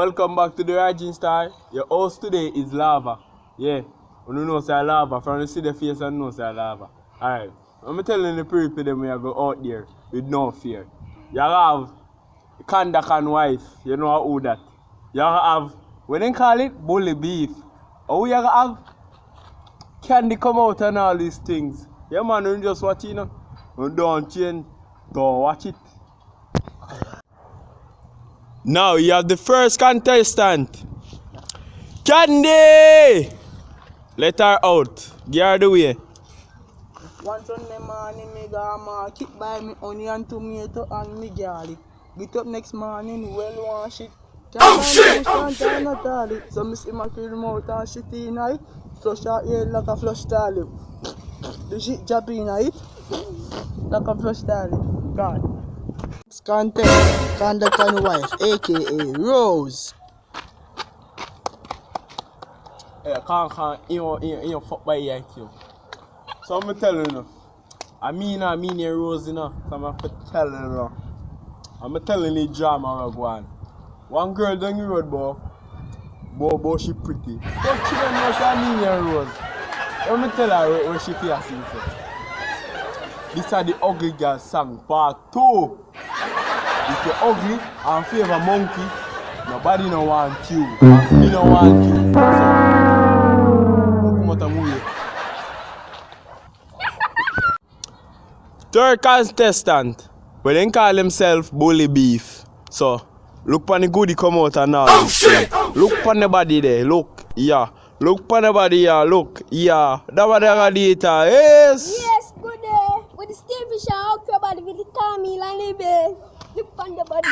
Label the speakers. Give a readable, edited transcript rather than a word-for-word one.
Speaker 1: welcome back to the Rising Star. Your host today is Lava. Yeah, when you know say Lava, from you see the face and know say Lava. Alright, I'm telling the people them we go out there with no fear. You have Kandak and wife, you know who that. You have, when they call it, bully beef. Or you have candy come out and all these things. Yeah man, you just watch it, you know. You don't change, don't watch it. Now you have the first contestant. Candy! Let her out. Get her the way.
Speaker 2: One Sunday morning, me go market buy me onion, tomato and me garlic. Get up next morning, well wash it. So me see my cream out and shit in it. Flush her ear like a flush toilet. The shit jump in it like a flush toilet. God. Contest, Kandak and wife, aka Rose.
Speaker 1: I can't, you fuck by your IQ. So I'm telling you, I mean your Rose, you know. So I'm telling you, I'm telling you drama go on. One girl down the road, boy, she pretty. But she don't know she mean your Rose. Let me tell her where she feels herself. This is the Ugly Girl song part 2. If you're ugly and favor monkey, nobody no want you. And me no want you. So, come out and move. Third contestant, but they call himself Bully Beef. So, look on the goodie come out and all. Look on the body there, look, yeah. Look on the body, yeah, look, yeah. That was the radiator, yes.
Speaker 3: Yes, good day. With the Stevie Shaw, up your body with the Tamil and the Look on the body.